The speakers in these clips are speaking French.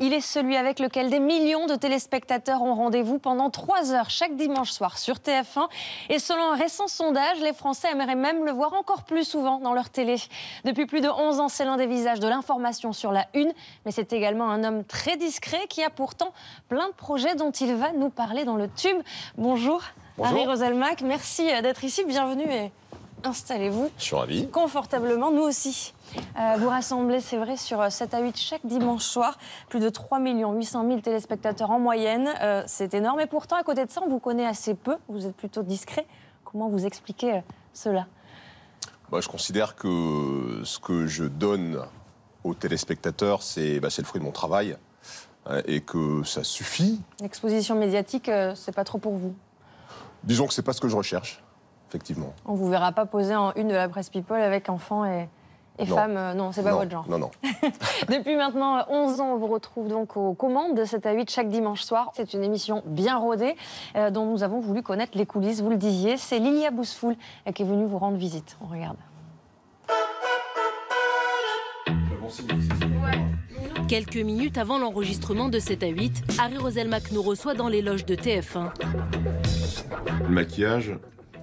Il est celui avec lequel des millions de téléspectateurs ont rendez-vous pendant 3 heures chaque dimanche soir sur TF1. Et selon un récent sondage, les Français aimeraient même le voir encore plus souvent dans leur télé. Depuis plus de 11 ans, c'est l'un des visages de l'information sur la une. Mais c'est également un homme très discret qui a pourtant plein de projets dont il va nous parler dans le tube. Bonjour, Harry Roselmack, merci d'être ici, bienvenue et installez-vous. Je suis ravi. Confortablement, nous aussi. Vous rassemblez, c'est vrai, sur 7 à 8 chaque dimanche soir, plus de 3 800 000 téléspectateurs en moyenne. C'est énorme et pourtant, à côté de ça, on vous connaît assez peu, vous êtes plutôt discret. Comment vous expliquez cela ? Je considère que ce que je donne aux téléspectateurs, c'est le fruit de mon travail et que ça suffit. L'exposition médiatique, c'est pas trop pour vous ? Disons que c'est pas ce que je recherche, effectivement. On vous verra pas poser en une de la presse People avec enfants et femmes, non, c'est pas votre genre. Non. Depuis maintenant 11 ans, on vous retrouve donc aux commandes de 7 à 8 chaque dimanche soir. C'est une émission bien rodée dont nous avons voulu connaître les coulisses, vous le disiez. C'est Lilia Boussefoul qui est venue vous rendre visite. On regarde. Quelques minutes avant l'enregistrement de 7 à 8, Harry Roselmack nous reçoit dans les loges de TF1. Le maquillage,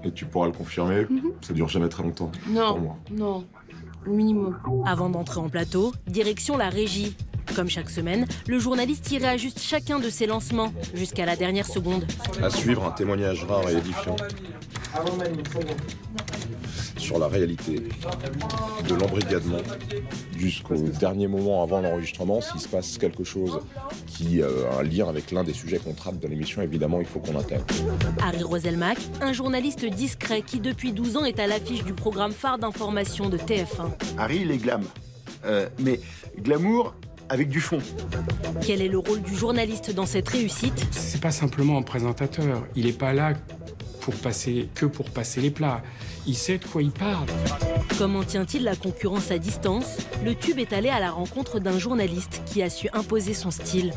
et tu pourras le confirmer, ça dure jamais très longtemps. Non, pour moi. Non, au minimum. Avant d'entrer en plateau, direction la régie. Comme chaque semaine, le journaliste y réajuste chacun de ses lancements, jusqu'à la dernière seconde. À suivre, un témoignage rare et édifiant sur la réalité de l'embrigadement jusqu'au dernier moment avant l'enregistrement. S'il se passe quelque chose qui a un lien avec l'un des sujets qu'on traite dans l'émission, évidemment, il faut qu'on intègre. Harry Roselmack, un journaliste discret qui depuis 12 ans est à l'affiche du programme phare d'information de TF1. Harry, il est glam, mais glamour avec du fond. Quel est le rôle du journaliste dans cette réussite ? C'est pas simplement un présentateur, il n'est pas là pour passer les plats. Il sait de quoi il parle. Comment tient-il la concurrence à distance ? Le tube est allé à la rencontre d'un journaliste qui a su imposer son style.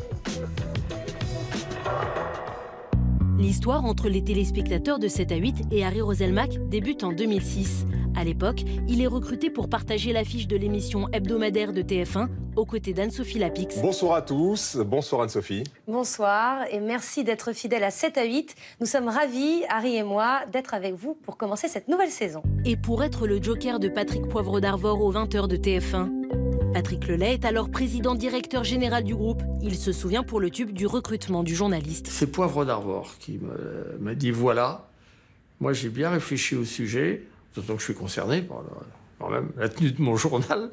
L'histoire entre les téléspectateurs de 7 à 8 et Harry Roselmack débute en 2006. À l'époque, il est recruté pour partager l'affiche de l'émission hebdomadaire de TF1 aux côtés d'Anne-Sophie Lapix. Bonsoir à tous, bonsoir Anne-Sophie. Bonsoir et merci d'être fidèle à 7 à 8. Nous sommes ravis, Harry et moi, d'être avec vous pour commencer cette nouvelle saison. Et pour être le joker de Patrick Poivre d'Arvor aux 20h de TF1. Patrick Lelay est alors président-directeur général du groupe. Il se souvient pour le tube du recrutement du journaliste. C'est Poivre d'Arvor qui m'a dit voilà, moi j'ai bien réfléchi au sujet, d'autant que je suis concerné par quand même la tenue de mon journal.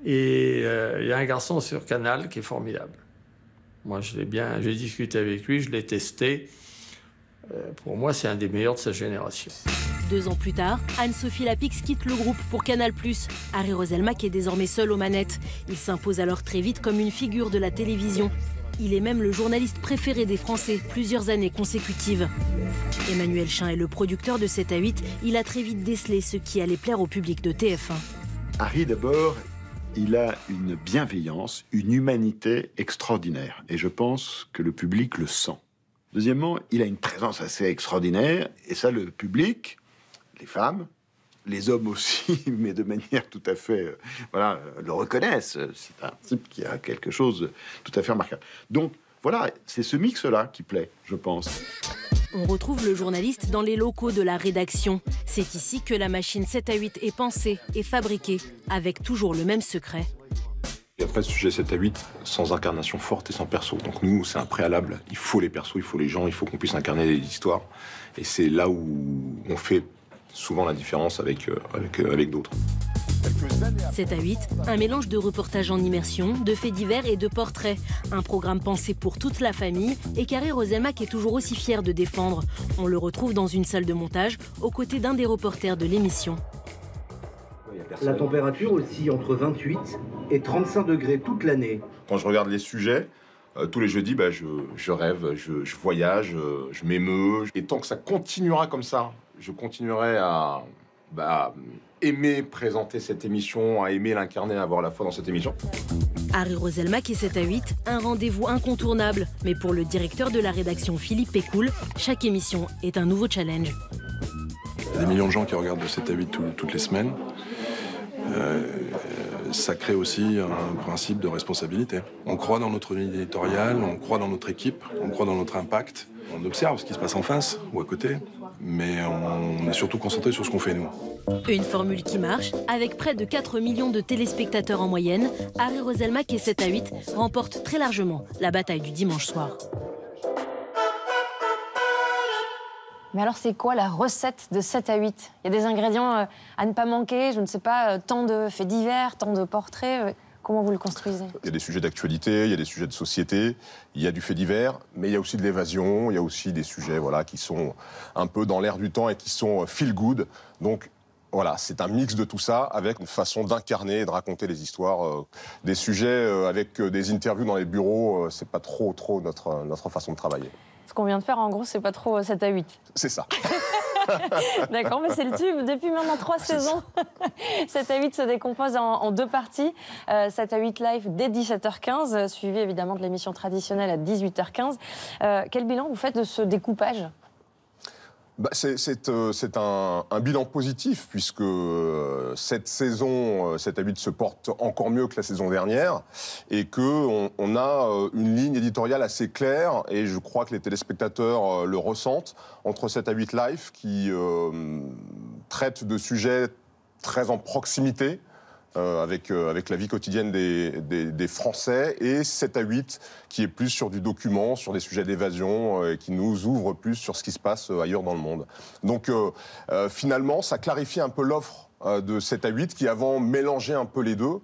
Et il y a un garçon sur Canal qui est formidable. Moi j'ai discuté avec lui, je l'ai testé. Pour moi, c'est un des meilleurs de sa génération. 2 ans plus tard, Anne-Sophie Lapix quitte le groupe pour Canal+. Harry Roselmack est désormais seul aux manettes. Il s'impose alors très vite comme une figure de la télévision. Il est même le journaliste préféré des Français, plusieurs années consécutives. Emmanuel Chin est le producteur de 7 à 8. Il a très vite décelé ce qui allait plaire au public de TF1. Harry, d'abord, il a une bienveillance, une humanité extraordinaire. Et je pense que le public le sent. Deuxièmement, il a une présence assez extraordinaire. Et ça, le public, les femmes, les hommes aussi, mais de manière tout à fait... le reconnaissent. C'est un type qui a quelque chose de tout à fait remarquable. Donc, voilà, c'est ce mix-là qui plaît, je pense. On retrouve le journaliste dans les locaux de la rédaction. C'est ici que la machine 7 à 8 est pensée et fabriquée, avec toujours le même secret. Il n'y a pas de sujet 7 à 8 sans incarnation forte et sans perso. Donc nous, c'est un préalable. Il faut les persos, il faut les gens, il faut qu'on puisse incarner les histoires. Et c'est là où on fait souvent la différence avec d'autres. 7 à 8, un mélange de reportages en immersion, de faits divers et de portraits. Un programme pensé pour toute la famille et qu'Harry Roselmack est toujours aussi fier de défendre. On le retrouve dans une salle de montage, aux côtés d'un des reporters de l'émission. La température aussi entre 28 et 35 degrés toute l'année. Quand je regarde les sujets, tous les jeudis, je rêve, je voyage, je m'émeus. Et tant que ça continuera comme ça, je continuerai à aimer présenter cette émission, à aimer l'incarner, à avoir la foi dans cette émission. Harry Roselmack et 7 à 8, un rendez-vous incontournable. Mais pour le directeur de la rédaction Philippe Pécoul, chaque émission est un nouveau challenge. Il y a des millions de gens qui regardent de 7 à 8 toutes les semaines. ça crée aussi un principe de responsabilité. On croit dans notre ligne éditoriale, on croit dans notre équipe, on croit dans notre impact. On observe ce qui se passe en face ou à côté, mais on est surtout concentré sur ce qu'on fait nous. Une formule qui marche, avec près de 4 millions de téléspectateurs en moyenne, Harry Roselmack et 7 à 8 remportent très largement la bataille du dimanche soir. Mais alors, c'est quoi la recette de 7 à 8 ? Il y a des ingrédients à ne pas manquer, je ne sais pas, tant de faits divers, tant de portraits. Comment vous le construisez ? Il y a des sujets d'actualité, il y a des sujets de société, il y a du fait divers, mais il y a aussi de l'évasion, il y a aussi des sujets voilà, qui sont un peu dans l'air du temps et qui sont feel good. Donc voilà, c'est un mix de tout ça avec une façon d'incarner et de raconter les histoires. Des sujets avec des interviews dans les bureaux, c'est pas trop notre façon de travailler. Ce qu'on vient de faire, en gros, c'est pas trop 7 à 8. C'est ça. D'accord, mais c'est le tube. Depuis maintenant 3 saisons, 7 à 8 se décompose en 2 parties. 7 à 8 live dès 17h15, suivi évidemment de l'émission traditionnelle à 18h15. Quel bilan vous faites de ce découpage ? C'est un bilan positif, puisque cette saison, 7 à 8 se porte encore mieux que la saison dernière, et qu'on a une ligne éditoriale assez claire, et je crois que les téléspectateurs le ressentent, entre 7 à 8 live, qui traite de sujets très en proximité, avec la vie quotidienne des Français, et 7 à 8 qui est plus sur du document, sur des sujets d'évasion, et qui nous ouvre plus sur ce qui se passe ailleurs dans le monde. Donc finalement, ça clarifie un peu l'offre de 7 à 8 qui avant mélangeait un peu les deux,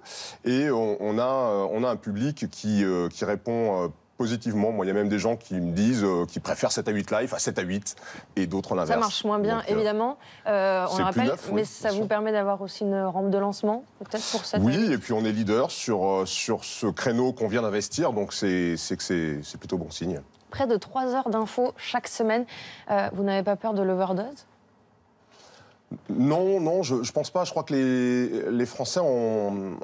et on a un public qui répond positivement. Moi, il y a même des gens qui me disent qu'ils préfèrent 7 à 8 live à 7 à 8 et d'autres l'inverse. Ça marche moins bien, donc, évidemment, on le rappelle, mais ça vous permet d'avoir aussi une rampe de lancement, peut-être pour 7 à 8. Oui, et puis on est leader sur ce créneau qu'on vient d'investir, donc c'est plutôt bon signe. Près de 3 heures d'infos chaque semaine. Vous n'avez pas peur de l'overdose ? Non, je pense pas. Je crois que les Français ont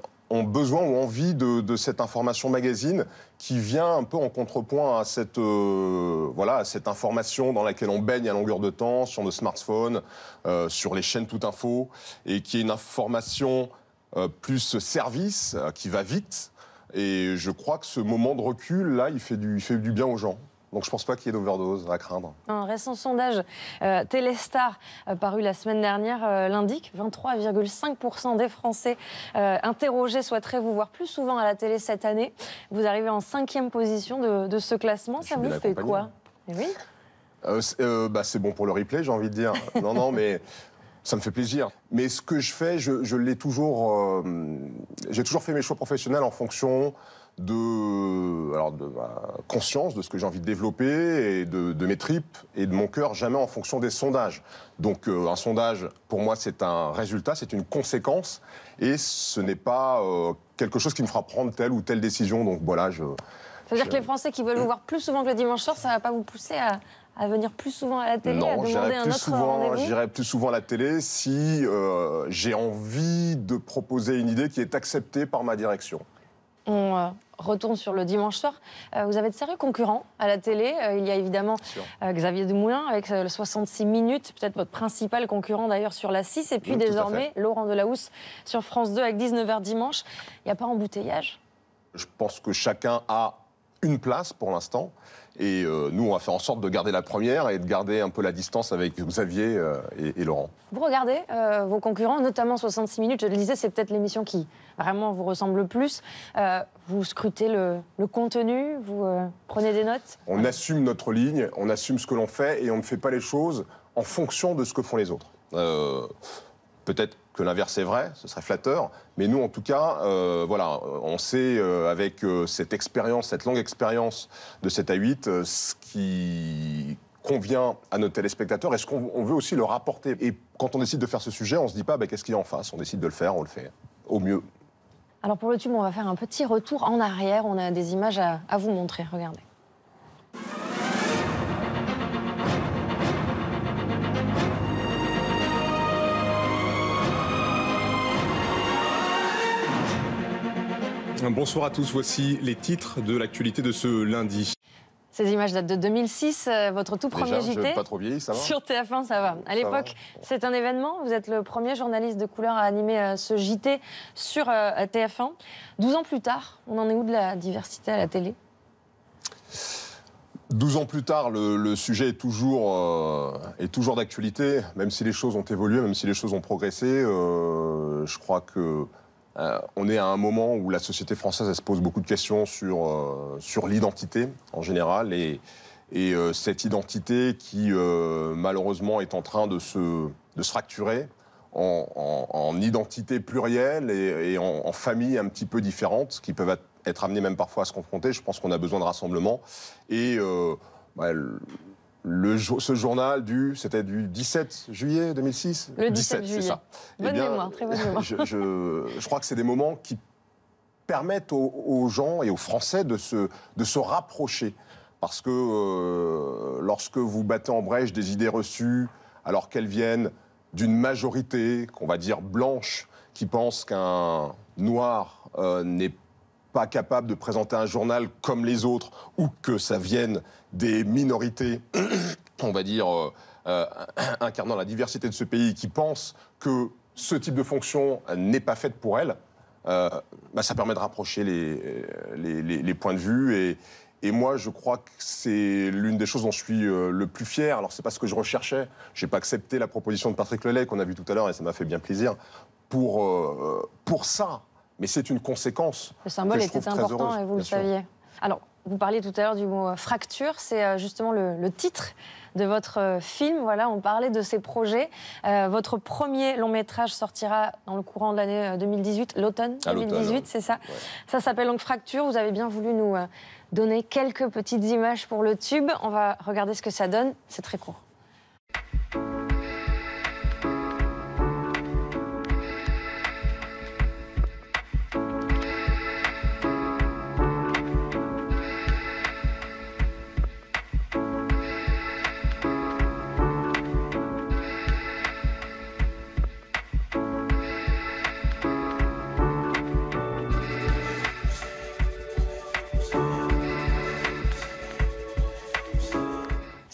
besoin ou envie de cette information magazine qui vient un peu en contrepoint à cette information dans laquelle on baigne à longueur de temps, sur nos smartphones, sur les chaînes Tout Info, et qui est une information plus service, qui va vite. Et je crois que ce moment de recul, là, il fait du bien aux gens. Donc je ne pense pas qu'il y ait d'overdose à craindre. Un récent sondage Téléstar paru la semaine dernière l'indique. 23,5% des Français interrogés souhaiteraient vous voir plus souvent à la télé cette année. Vous arrivez en 5e position de ce classement. Ça vous fait quoi ? Oui. C'est bon pour le replay, j'ai envie de dire. Non, mais ça me fait plaisir. Mais ce que je fais, je l'ai toujours... j'ai toujours fait mes choix professionnels en fonction de ma conscience, de ce que j'ai envie de développer, et de mes tripes et de mon cœur, jamais en fonction des sondages. Donc un sondage, pour moi, c'est un résultat, c'est une conséquence, et ce n'est pas quelque chose qui me fera prendre telle ou telle décision. Donc voilà, Ça veut dire que les Français qui veulent vous voir plus souvent que le dimanche soir, ça ne va pas vous pousser à venir plus souvent à la télé, non, à demander un autre rendez-vous ? J'irai plus souvent à la télé si j'ai envie de proposer une idée qui est acceptée par ma direction. On retourne sur le dimanche soir. Vous avez de sérieux concurrents à la télé. Il y a évidemment Xavier Dumoulin avec 66 minutes, peut-être votre principal concurrent d'ailleurs sur la 6. Et puis désormais, Laurent Delahousse sur France 2 avec 19h dimanche. Il n'y a pas embouteillage ? Je pense que chacun a une place pour l'instant. Et nous, on va faire en sorte de garder la première et de garder un peu la distance avec Xavier et Laurent. Vous regardez vos concurrents, notamment 66 minutes. Je le disais, c'est peut-être l'émission qui vraiment vous ressemble le plus. Vous scrutez le contenu, vous prenez des notes ? On assume notre ligne, on assume ce que l'on fait et on ne fait pas les choses en fonction de ce que font les autres. Peut-être que l'inverse est vrai, ce serait flatteur, mais nous, en tout cas, on sait, avec cette expérience, cette longue expérience de 7 à 8, ce qui convient à nos téléspectateurs et ce qu'on veut aussi leur apporter. Et quand on décide de faire ce sujet, on ne se dit pas qu'est-ce qu'il y a en face, on décide de le faire, on le fait au mieux. Alors pour le tube, on va faire un petit retour en arrière, on a des images à vous montrer, regardez. Bonsoir à tous, voici les titres de l'actualité de ce lundi. Ces images datent de 2006, votre tout premier JT. Pas trop vieilli, ça va. Sur TF1, ça va. À l'époque, c'est un événement. Vous êtes le premier journaliste de couleur à animer ce JT sur TF1. 12 ans plus tard, on en est où de la diversité à la télé ? 12 ans plus tard, le sujet est toujours d'actualité, même si les choses ont évolué, même si les choses ont progressé. Je crois que on est à un moment où la société française elle se pose beaucoup de questions sur l'identité en général et cette identité qui malheureusement est en train de se fracturer en identité plurielle et en familles un petit peu différentes qui peuvent être amenées même parfois à se confronter. Je pense qu'on a besoin de rassemblement et ce journal c'était du 17 juillet 2006 Le 17 juillet. C'est ça. Bonne mémoire, très bonne mémoire. Je crois que c'est des moments qui permettent aux gens et aux Français de se rapprocher. Parce que lorsque vous battez en brèche des idées reçues, alors qu'elles viennent d'une majorité, qu'on va dire blanche, qui pense qu'un noir n'est pas capable de présenter un journal comme les autres, ou que ça vienne des minorités, on va dire, incarnant la diversité de ce pays, qui pensent que ce type de fonction n'est pas faite pour elles, ça permet de rapprocher les points de vue. Et moi, je crois que c'est l'une des choses dont je suis le plus fier. Alors, c'est pas ce que je recherchais. J'ai pas accepté la proposition de Patrick Lelay qu'on a vu tout à l'heure, et ça m'a fait bien plaisir, pour ça. Mais c'est une conséquence. Le symbole était important et vous le saviez. Alors, vous parliez tout à l'heure du mot fracture, c'est justement le titre de votre film. Voilà, on parlait de ces projets. Votre premier long métrage sortira dans le courant de l'année 2018, l'automne 2018, c'est ça. Ouais. Ça s'appelle donc Fracture. Vous avez bien voulu nous donner quelques petites images pour le tube. On va regarder ce que ça donne. C'est très court.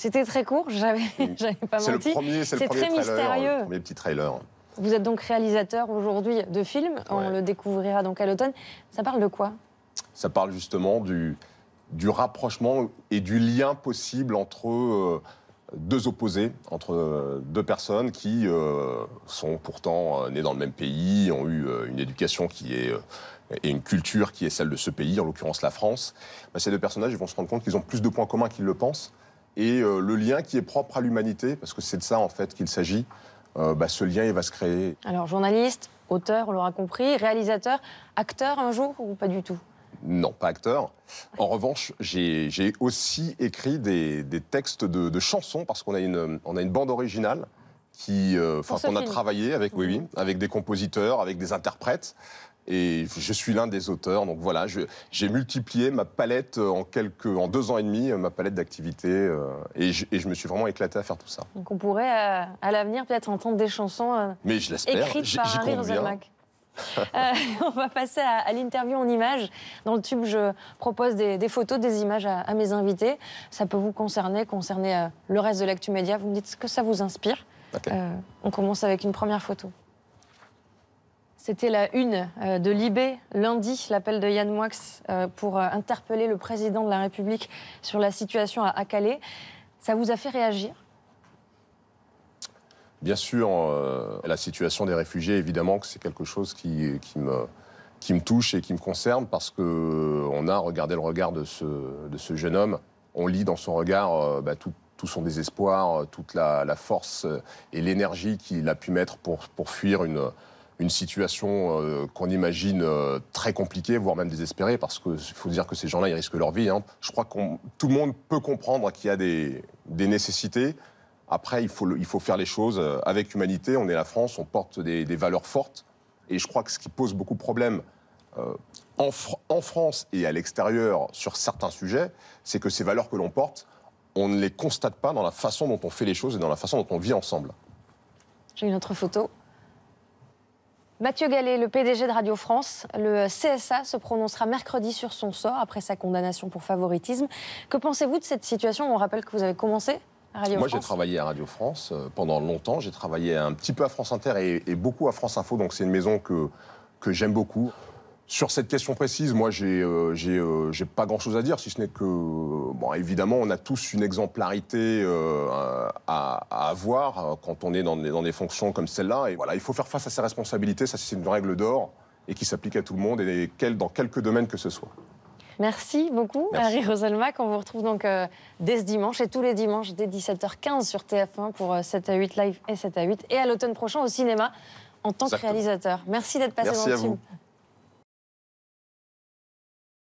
C'était très court, j'avais pas menti. C'est très mystérieux. Le premier petit trailer. Vous êtes donc réalisateur aujourd'hui de films, on le découvrira donc à l'automne. Ça parle de quoi ? Ça parle justement du rapprochement et du lien possible entre deux opposés, entre deux personnes qui sont pourtant nées dans le même pays, ont eu une éducation et une culture qui est celle de ce pays, en l'occurrence la France. Ces deux personnages ils vont se rendre compte qu'ils ont plus de points communs qu'ils le pensent. Et le lien qui est propre à l'humanité, parce que c'est de ça en fait qu'il s'agit, ce lien il va se créer. Alors journaliste, auteur, on l'aura compris, réalisateur, acteur un jour ou pas du tout ? Non, pas acteur. En revanche, j'ai aussi écrit des textes de chansons, parce qu'on a une bande originale qu'on a travaillé avec, avec des compositeurs, avec des interprètes. Et je suis l'un des auteurs, donc voilà, j'ai multiplié ma palette en 2 ans et demi, ma palette d'activités, et je me suis vraiment éclaté à faire tout ça. Donc on pourrait, à l'avenir, peut-être entendre des chansons mais je l'espère, écrites par Harry Roselmack. On va passer à l'interview en images. Dans le tube, je propose des photos, des images à mes invités. Ça peut vous concerner le reste de l'actu média. Vous me dites ce que ça vous inspire. Okay. On commence avec une première photo. C'était la une de Libé, lundi, l'appel de Yann Moix pour interpeller le président de la République sur la situation à Calais. Ça vous a fait réagir ? Bien sûr, la situation des réfugiés, évidemment que c'est quelque chose qui me touche et qui me concerne, parce qu'on a regardé le regard de ce jeune homme. On lit dans son regard tout son désespoir, toute la force et l'énergie qu'il a pu mettre pour fuir une situation qu'on imagine très compliquée, voire même désespérée, parce qu'il faut dire que ces gens-là, ils risquent leur vie. Hein. Je crois que tout le monde peut comprendre qu'il y a des nécessités. Après, il faut faire les choses avec humanité. On est la France, on porte des valeurs fortes. Et je crois que ce qui pose beaucoup de problèmes en France et à l'extérieur sur certains sujets, c'est que ces valeurs que l'on porte, on ne les constate pas dans la façon dont on fait les choses et dans la façon dont on vit ensemble. J'ai une autre photo. Mathieu Gallet, le PDG de Radio France, le CSA se prononcera mercredi sur son sort après sa condamnation pour favoritisme. Que pensez-vous de cette situation? On rappelle que vous avez commencé à Radio France. Moi, j'ai travaillé à Radio France pendant longtemps. J'ai travaillé un petit peu à France Inter et beaucoup à France Info, donc c'est une maison que j'aime beaucoup. Sur cette question précise, moi, j'ai pas grand-chose à dire, si ce n'est que, bon, évidemment, on a tous une exemplarité à avoir quand on est dans des fonctions comme celle-là. Et voilà, il faut faire face à ses responsabilités, ça c'est une règle d'or et qui s'applique à tout le monde et dans quelques domaines que ce soit. Merci beaucoup, Harry Roselmack. On vous retrouve donc dès ce dimanche et tous les dimanches dès 17h15 sur TF1 pour 7 à 8 live et 7 à 8 et à l'automne prochain au cinéma en tant que réalisateur. Merci d'être passé dans le team.